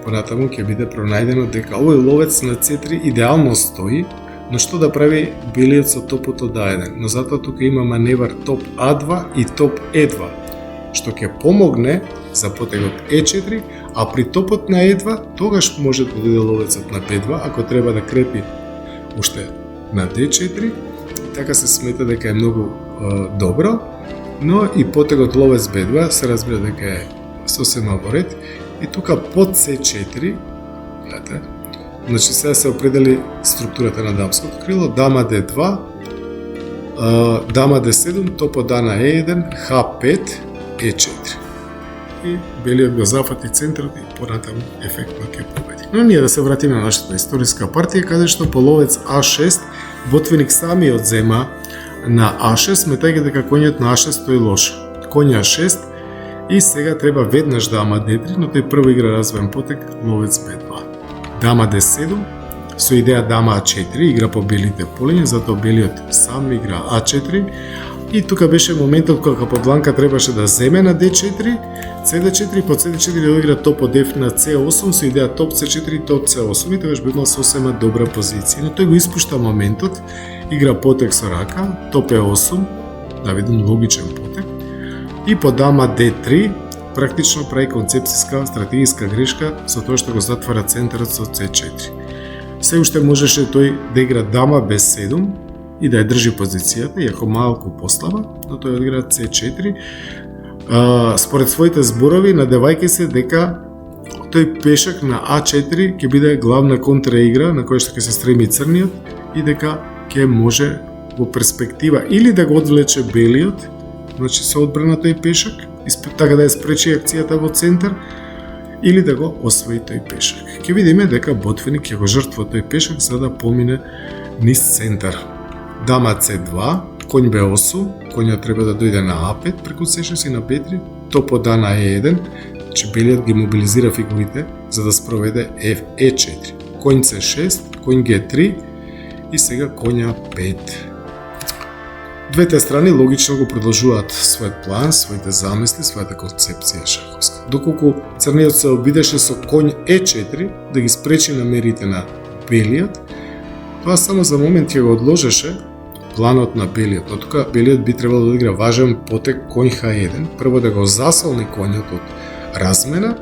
понатаму ќе биде пронајдено дека овој ловец на C3 идеално стои, но што да прави белиот со топот од А1, но затоа тука има маневар топ А2 и топ Е2, што ќе помогне за потегот Е4, а при топот на Е2 тогаш може да дојде ловецот на Б2 ако треба да крепи уште на Д4, така се смета дека е многу добро, но и потегот ловец Б2 се разбира дека е сосема во ред и тука под С4, гледате, значи сега се определи структурата на дамското крило, дама D2, дама D7, топот да на E1, H5, E4. И белиот го зафати центарот и понатаму ефектно ќе победи. Но ние да се вратиме на нашата историска партија, каде што по ловец А6 Ботвиник самиот зема на А6, сметајќи дека конјот на А6 стои лошо. Коња 6 и сега треба веднаш дама D3, но тој прво игра развоен потек ловец B2. Дама D7 со идеја дама А4 игра по белите полиња, затоа белиот сам игра А4 и тука беше моментот кога Капабланка требаше да земе на D4, CD4 по CD4 да игра топ од F на C8 со идеја топ C4 топ C8 и тогаш би имал сосема добра позиција, но тој го испушта моментот, игра потек со рака, топ E8, да видим логичен потек, и по дама D3 практично прави концепцијска стратегиска грешка со тоа што го затвара центарот со C4. Се уште можеше тој да игра дама B7 и да ја држи позицијата, иако малку послаба, но тој одигра C4. Според своите зборови, надевајќи се дека тој пешак на А4 ќе биде главна контраигра на која што ќе се стреми црниот и дека ќе може во перспектива или да го одвлече белиот, значи со одбрана тој пешак, така да ја спречи акцијата во центар, или да го освои тој пешак. Ќе видиме дека ботвеник ќе го жртва тој пешак за да помине низ центар. Дама C2, конј B8, конјот треба да дојде на А5 преку C6 и на B3, топо да на E1, че белиот ги мобилизира фигурите за да спроведе E4. Конј C6, конј G3 и сега конја 5. Двете страни логично го продолжуваат својот план, своите замисли, својата концепција шаховска. Доколку црниот се обидеше со конј E4 да ги спречи намерите на белиот, тоа само за момент ќе го одложеше планот на белиот. Но тука белиот би требало да игра важен потек конј H1, прво да го засолни конјот од размена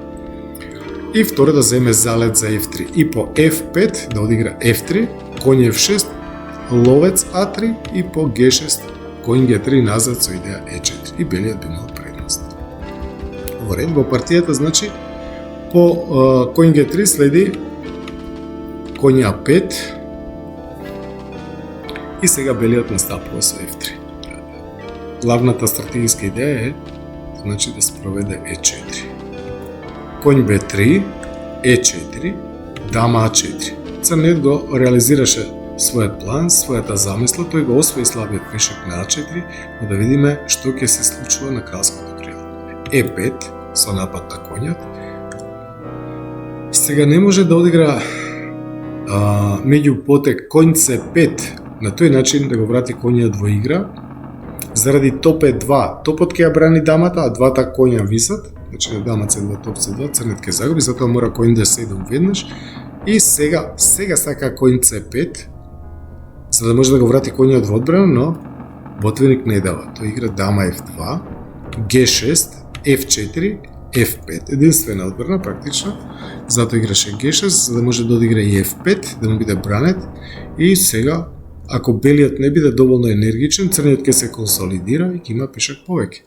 и второ да земе залет за F3 и по F5 да одигра F3, конј F6, ловец А3 и по G6 конј G3 назад со идеја E4 и белиот би имал предност. Во ред, во партијата, значи, по конј G3 следи конј А5 и сега белиот настапува со F3. Главната стратегиска идеја е, значи, да спроведе E4. Конј B3, E4, дама А4. Црниот го реализираше својот план, својата замисла, тој го освои слабиот пешак на А4, но да видиме што ќе се случува на кралското крило. Е5 со напад на конјот. Сега не може да одигра меѓу потек конј С5 на тој начин да го врати конјот во игра, заради топ Е2. Топот ќе ја брани дамата, а двата коња висат, значи на дама С2, топ С2, црнет ќе загуби, затоа мора конј Д7 веднаш. И сега сака конј С5, за да може да го врати конјот во одбрана, но ботвеник не дава. Тој игра дама F2, G6, F4, F5. Единствена одбрана практично. Затоа играше G6 за да може да одигра и F5, да му биде бранет. И сега, ако белиот не биде доволно енергичен, црниот ќе се консолидира и ќе има пешак повеќе.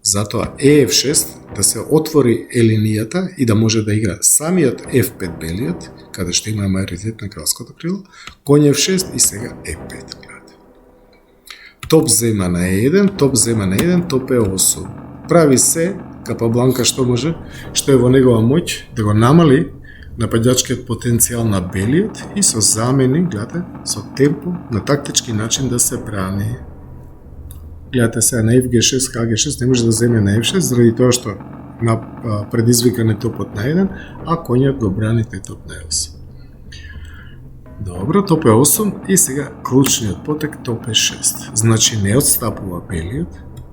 Затоа EF6 да се отвори линијата и да може да игра самиот F5 белиот, каде што има мајоритет на кралското крило, конј F6 и сега E5. Топ зема на E1, топ зема на E1, топ E8. Прави се Капабланка што може, што е во негова моќ, да го намали нападјачкиот потенцијал на белиот и со замени, гледате, со темпо, на тактички начин да се брани. Гледате сега на FG6, KG6 не може да земе на F6 заради тоа што на предизвикан е топот на 1, а конјот го брани тој топ на 8. Добро, топ е 8 и сега клучниот потек топ е 6. Значи не отстапува белиот,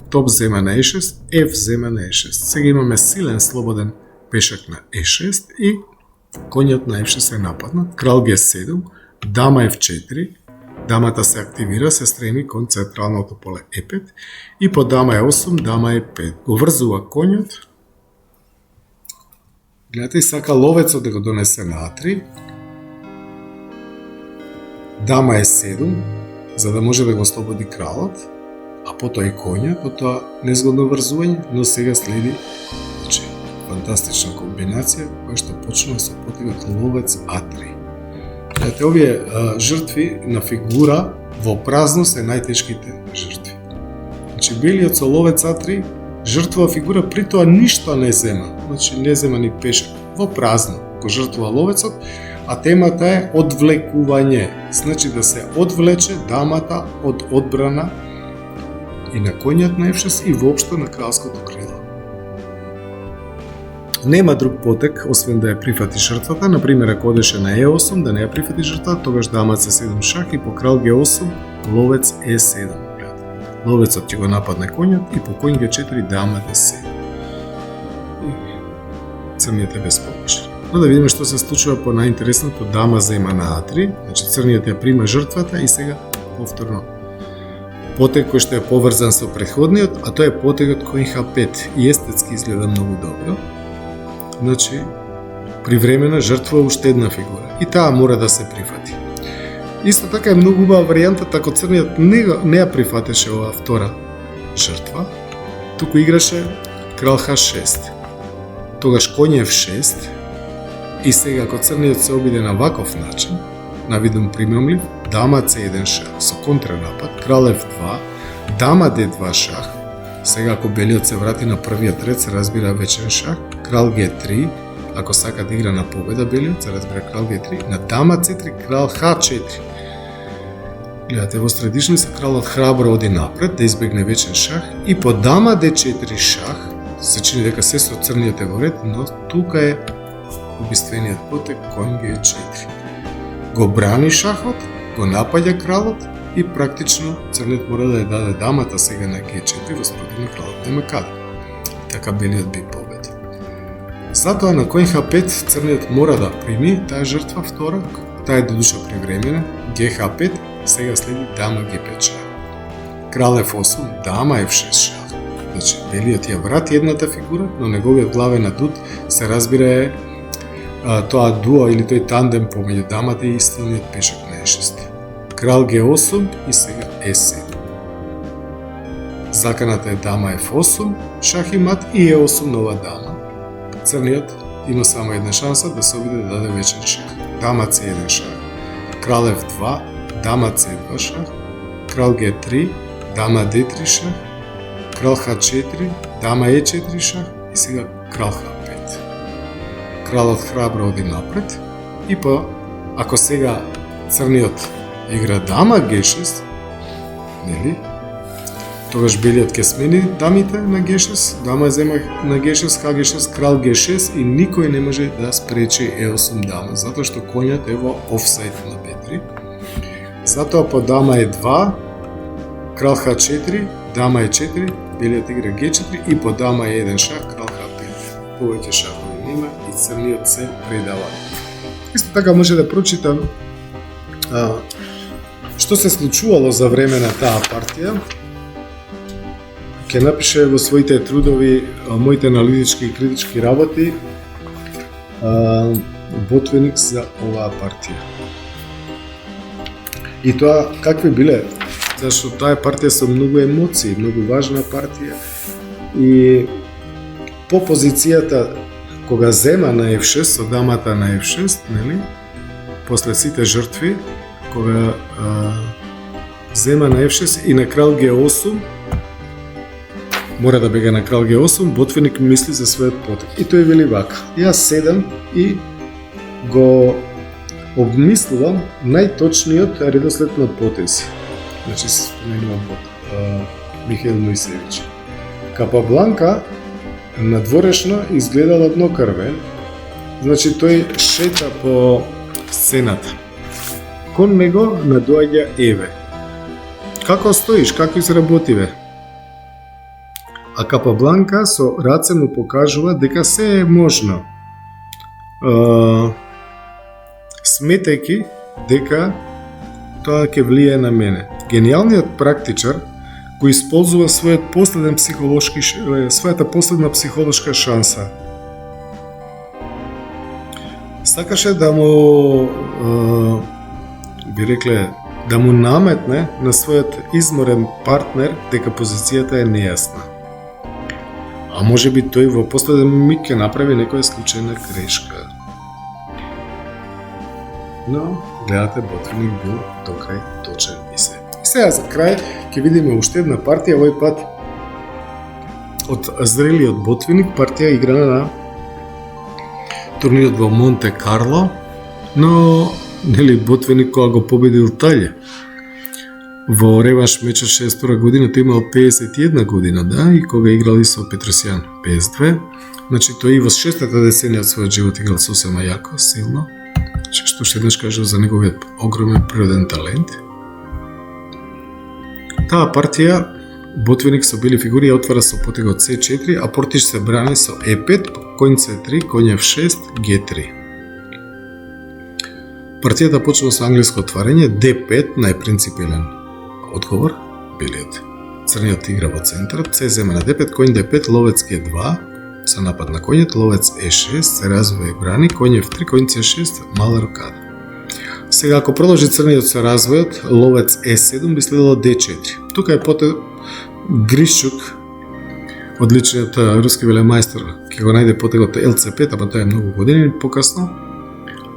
топ зема на E6, F зема на E6. Сега имаме силен слободен пешак на E6 и конјот на F6 е нападнат, крал G7, дама F4, дамата се активира, се стреми кон централното поле E5 и по дама E8, дама E5. Го врзува конјот. Гледате и сака ловецот да го донесе на А3. Дама E7, за да може да го ослободи кралот, а потоа и конјот, потоа незгодно врзување, но сега следи фантастична комбинација која што почнува со потегот ловец А3. Гледате, овие жртви на фигура во празно се најтешките жртви. Значи, белиот со ловец А3 жртвува фигура, при тоа ништо не зема. Значи, не зема ни пешак. Во празно го жртвува ловецот, А темата е одвлекување. Значи да се одвлече дамата од одбрана и на коњот на F6 и воопшто на кралското крило. Нема друг потек, освен да ја прифати жртвата. Например, ако одеше на E8, да не ја прифати жртвата, тогаш дамат C7 шах и по крал G8, ловец E7. Ловецот ќе го нападне коњот и по коњ G4 дама D7. Црниот е безпомошен. Но да видиме што се случува по најинтересното, дама зема на А3, значи црниот ја прима жртвата и сега повторно потек кој што е поврзан со претходниот, а тоа е потегот кој H5 и естетски изгледа многу добро. Значи, привремена жртва уште една фигура и таа мора да се прифати. Исто така е многу убава варијантата ако црниот не ја прифатеше оваа втора жртва, туку играше крал H6. Тогаш коњ F6 и сега ако црниот се обиде на ваков начин, на видум примамлив, дама C1 шах со контранапад, крал F2, дама D2 шах. Сега ако белиот се врати на првиот ред, се разбира вечен шах, крал G3, ако сака да игра на победа белиот, се разбира крал G3, на дама C3, крал H4. Гледате, во средишница кралот храбро оди напред да избегне вечен шах и по дама D4 шах се чини дека се со црниот е во ред, но тука е убиствениот потек коњ G4. Го брани шахот, го напаѓа кралот и практично црниот мора да ја даде дамата сега на G4, во спротивно кралот нема каде. Така белиот би победи. Затоа на коњ H5 црниот мора да прими таа жртва втора, таа е додуша привремена, GH5, сега следи дама G5 шах. Крал F8, дама F6 шах. Значи, белиот ја врати едната фигура, но неговиот главен адут се разбира е тоа дуо или тој тандем помеѓу дамата и стилниот пешак на E6. Крал G8 и сега E7. Заканата е дама F8, шах и мат и E8 нова дама. Црниот има само една шанса да се обиде да даде вечен шах. Дама C1 шах, крал F2, дама C2 шах, крал G3, дама D3 шах, крал H4, дама E4 шах и сега крал H5. Кралот храбро оди напред и ако сега црниот игра дама G6, нели? Тогаш белиот ќе смени дамите на G6, дама зема на G6, H6, крал G6 и никој не може да спречи E8 дама, затоа што коњот е во офсайд на B3. Затоа по дама E2, крал H4, дама E4, белиот игра G4 и по дама E1 шах, крал H5. Повеќе шахови нема и црниот се предава. Исто така може да прочитам што се случувало за време на таа партија. Ќе напише во своите трудови моите аналитички и критички работи Ботвиник за оваа партија. И тоа какви биле? Зашто таа партија со многу емоции, многу важна партија и по позицијата кога зема на F6 со дамата на F6, нели? После сите жртви, кога зема на F6 и на крал G8, мора да бега на крал G8, Ботвиник мисли за својот потек. И тој вели вака: јас седам и го обмислувам најточниот редослед на потези. Значи се споменувам Михаил Мојсевиќ. Капабланка надворешно изгледал однокрвен, значи тој шета по сцената. Кон него надоаѓа Еве. Како стоиш, како изработи бе? А Капабланка со раце му покажува дека се е можно, сметајќи дека тоа ќе влие на мене. Гениалниот практичар кој исползува својата последна психолошка шанса. Сакаше да му би рекле да му наметне на својот изморен партнер дека позицијата е нејасна. А може би тој во последен миг ќе направи некоја случајна грешка. Но, гледате, Ботвиник бил до крај точен и се. И сега за крај ќе видиме уште една партија, овој пат од зрелиот Ботвиник, партија играна на турнирот во Монте Карло, но Ботвиник кога го победил Талје во реванш мечот 62 година, тој имал 51 година, да, и кога играли со Петросјан 52, значи тој и во 6-та деценија од својот живот играл сосема јако, силно, што ще еднаш кажу за неговиот огромен природен талент. Таа партија Ботвиник со бели фигури ја отвара со потегот C4, а Портиш се брани со E5, коњ C3, коњ F6, G3. Партијата почнува со англиско отварање, D5, најпринципилен одговор, белиот. Црниот игра во центарот, C зема на D5, коњ D5, ловец G2, со напад на коњот, ловец E6, се развива и брани, коњ F3, коњ C6, мала рокада. Сега, ако продолжи црниот со развојот, ловец E7 би следело D4. Тука е Гришчук, одличниот руски велемајстор, ќе го најде потегот LC5, ама тоа е многу години покасно.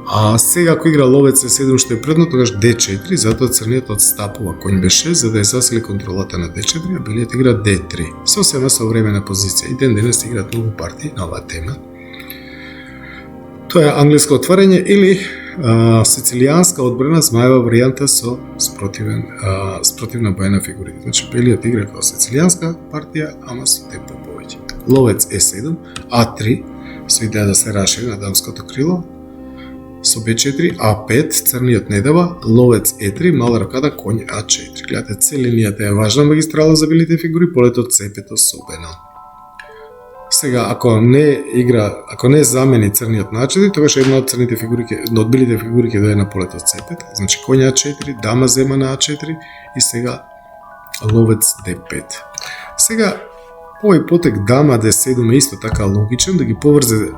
А сега, ако игра ловец E7 што е предно, тогаш D4, затоа црниот отстапува коњ B6, за да ја засили контролата на D4, а белиот игра D3. Сосема современа позиција. И ден денес играат многу партии на оваа тема. Тоа е англиско отварање или сицилијанска одбрана змаева варијанта со спротивна боја на фигурите. Значи, белиот игра како сицилијанска партија, ама со темпо повеќе. Ловец E7, A3, со идеја да се расшири на дамското крило, со B4, A5, црниот не дава, ловец E3, мала рокада, коњ A4. Гледате, C линијата е важна магистрала за белите фигури, полето C5 особено. Сега, ако не замени црниот на А4, тогаш една од црните фигури, од белите фигури ќе дојде на полето C5, значи коњ А4, дама зема на А4 и сега ловец D5. Сега, овој потек дама D7 е исто така логичен, да ги поврзе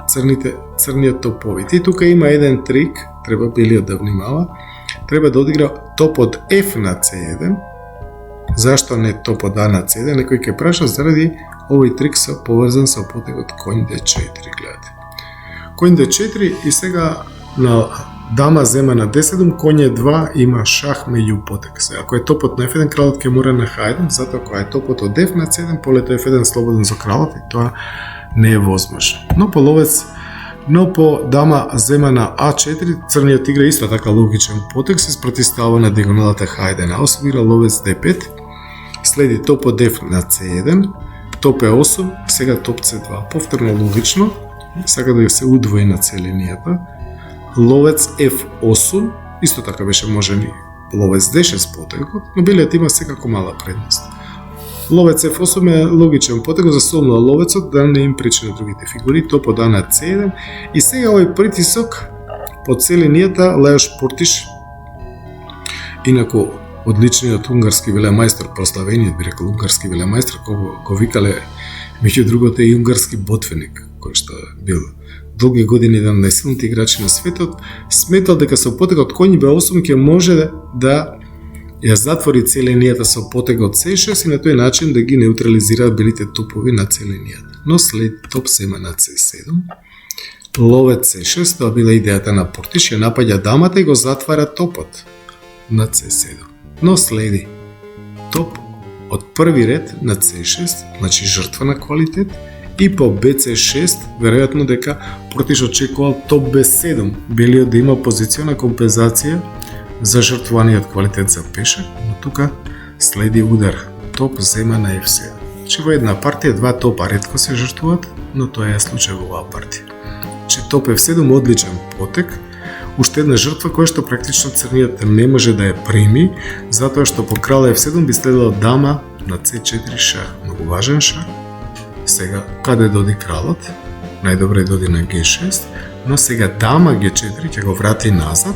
црниот топовите. И тука има еден трик, треба белиот да внимава, треба да одигра топот F на C1. Зашто не топот А на C1? Некој ќе праша заради овој трик се поврзан со потегот коњ D4, гледате. Коњ D4 и сега на дама зема на D7, коњ E2 има шах меѓу потек. Ако е топот на F1, кралот ќе мора на H1, затоа кога е топот од F на C1, полето F1 слободен за кралот и тоа не е возможно. Но по дама зема на А4, црниот игра исто така логичен потек, се спротивстава на диагоналата H1, а освира ловец D5, следи топот F на C1, топ E8, сега топ C2. Повторно логично, сака да се удвои на C линијата. Ловец F8, исто така беше можен и ловец D6 потегот, но белиот има секако мала предност. Ловец F8 е логичен потег за солно ловецот да не им пречи на другите фигури, топот А на C1 и сега овој притисок по C линијата Лајош Портиш, инаку одличниот унгарски велемајстор, прославениот би рекол унгарски велемајстор, кога го викале меѓу другото и унгарски Ботвиник, кој што бил долги години еден од најсилните играчи на светот, сметал дека со потегот коњ B8 ќе може да ја затвори C линијата со потегот C6 и на тој начин да ги неутрализира белите топови на C линијата. Но след топ сема на C7, ловец C6, тоа била идејата на Портиш, ја напаѓа дамата и го затвара топот на C7. Но следи топ од први ред на C6, значи жртва на квалитет, и по BC6, веројатно дека Портиш очекувал топ B7, белиот да има позициона компензација за жртвуваниот квалитет за пешак, но тука следи удар, топ зема на F7. Че во една партија два топа ретко се жртвуваат, но тоа е случај во оваа партија. Че топ F7 одличен потек, уште една жртва која што практично црниот не може да ја прими, затоа што по крал F7 би следела дама на C4 шах, многу важен шах. Сега, каде доди кралот? Најдобре доди на G6, но сега дама G4 ќе го врати назад,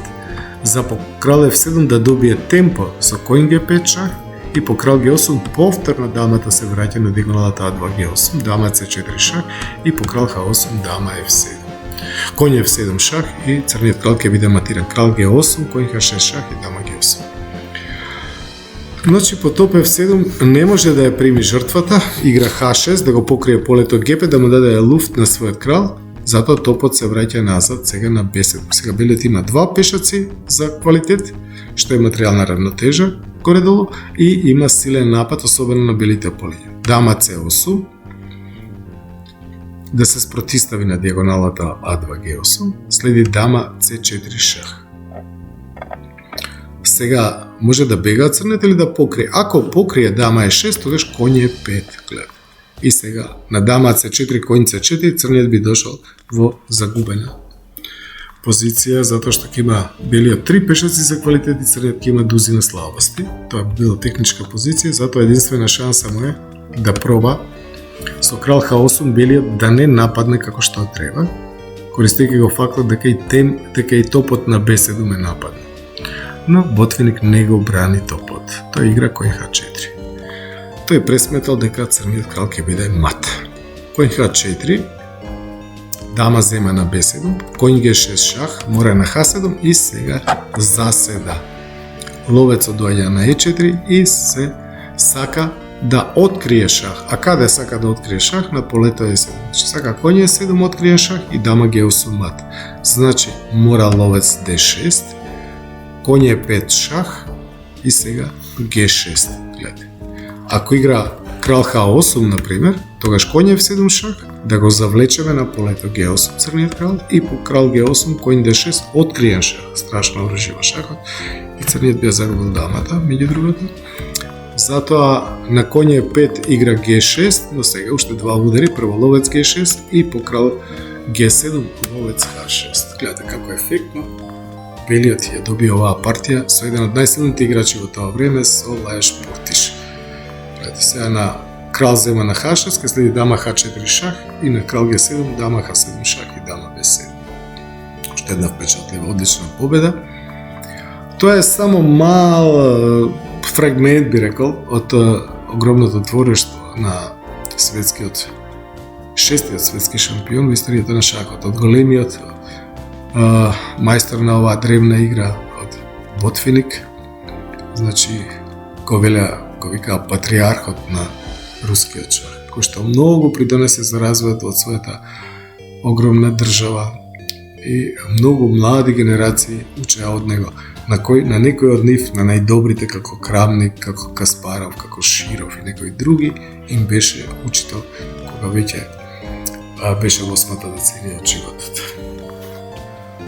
за по крал F7 да добие темпо со коњ G5 шах и по крал G8 повторно дамата се враќа на диагоналата А2 G8, дама C4 шах и по крал H8 дама F7. Коњ F7 шах и црниот крал ќе биде матиран. Крал G8, коњ H6 шах и дама G8. Значи по топ F7 не може да ја прими жртвата, игра H6 да го покрие полето G5 да му даде луфт на својот крал, затоа топот се враќа назад сега на B7. Сега белиот има два пешаци за квалитет, што е материјална равнотежа горе-долу и има силен напад, особено на белите полиња. Дама C8, да се спротистави на диагоналата А2 G8, следи дама C4 шах. Сега може да бега црнете или да покрие. Ако покрие дама E6, тогаш коње E5, гледа. И сега на дама C4, коњ C4, црниот би дошол во загубена позиција, затоа што ќе има белиот 3 пешаци за квалитет и црниот ќе има дузина слабости. Тоа би била техничка позиција, затоа единствена шанса му е да проба со крал H8 белиот да не нападне како што треба, користејќи го фактот дека и топот на B7 е нападне. Но Ботвиник не го брани топот. Тој игра коњ H4. Тој пресметал дека црниот крал ќе биде мат. Коњ H4, дама зема на B7, коњ G6 шах, мора на H7 и сега заседа. Ловецот доаѓа на E4 и се сака да открие шах. А каде сака да открие шах? На полето E7. Значи сака коњ E7 открие шах и дама G8 мат. Значи мора ловец D6, коњ E5 шах и сега G6. Гледај. Ако игра крал H8, например, тогаш коњ F7 шах, да го завлечеме на полето G8 црниот крал и по крал G8 коњ D6 откриен шах. Страшно оружива шахот и црниот би ја загубил дамата, меѓу другото. Затоа на коње E5 игра G6, но сега уште два удари, прво ловец G6 и по крал G7 ловец H6. Гледате како ефектно белиот ја добија оваа партија со еден од најсилните играчи во тоа време, со Лаеш Портиш. Гледате сега на крал зема на H6, ке следи дама H4 шах и на крал G7 дама H7 шах и дама B7. Уште една впечатлива, одлична победа. Тоа е само мал фрагмент, би рекол, од огромното творештво на светскиот, шестиот светски шампион во историјата на шахот, од големиот мајстор на оваа древна игра, од Ботвиник, значи го вика патриархот на рускиот шах, кој што многу придонесе за развојот од својата огромна држава и многу млади генерации учеа од него. На некој од нив, на најдобрите како Крамник, како Каспаров, како Широв и некои други, им беше учител кога веќе беше во 8-та деценија од животот.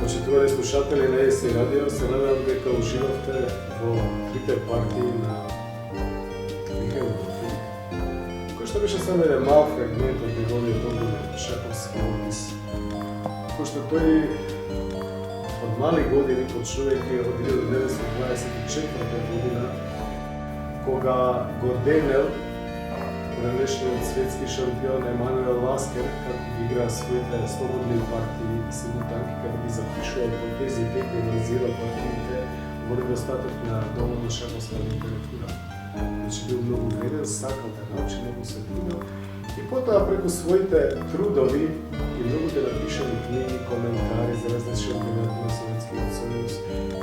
Почитувани слушатели на ЕС радио, се надевам дека уживавте во трите партии на Михаил Ботвиник, кој што беше само еден мал фрагмент од неговиот огромен шаховски опис, кој што тој од мали години, почнувајќи од 1924 година, кога го денел пранешниот светски шампион Емануел Ласкер, како ги игра своите слободни партии симултанки, како ги запишува по тези текми, анализира партиите во недостаток на доволно шаховска литература. Значи бил многу вреден, сакал да научи, многу се трудел и потоа преку своите трудови и многуте напишани книги, коментари за разни шампионати на Советскиот сојуз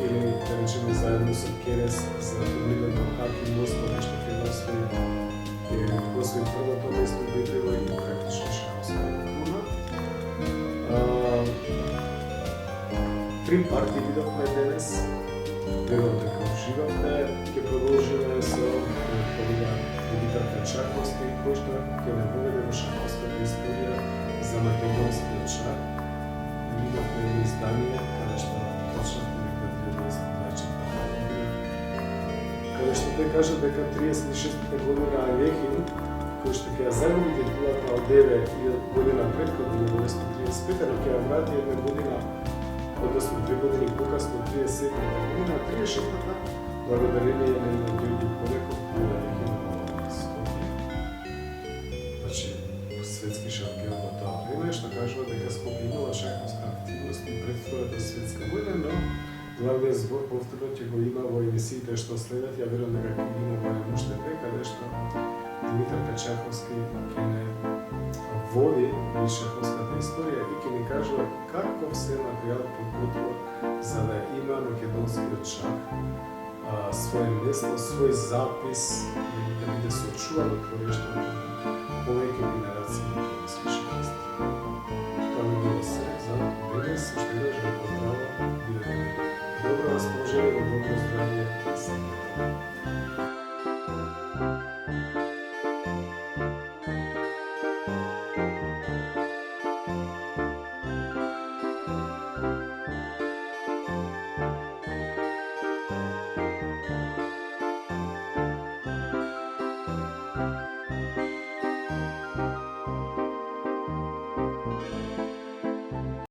или да речеме заедно со Керес за турнирот во Хаки Москва, нешто ќе освои првото место убедливо и практично шаховска култура. Три партии видовме денес. Верувам дека уживавте. Ќе продолжиме со Димитар Качаковски, кој што ќе не воведе во шаховската историја за македонскиот шах. Имавме едно издание, каде што почнавме некоја 1924 година, каде што тој кажа дека 36-та година Алехин, кој што ќе ја загуби титулата од 9 година претходно, 1935, но ќе ја врати една година, односно 2 години покасно, 37-та година, 36-та, благодарение на Георги Колеков, кој е Алехин во Скопје. Значи, светски шампион во тоа време, што кажува дека Скопје имала шаховска активност и пред Втората светска војна, но главниот збор повторно ќе го има во емисиите што следат. Ја верувам дека ќе има барем уште две, каде што Димитар Качаковски ќе не води низ шаховската историја и ќе ни кажува како се материјал подготвува за да има македонскиот шах своје место, свој запис и да биде сочувано творештвото повеќе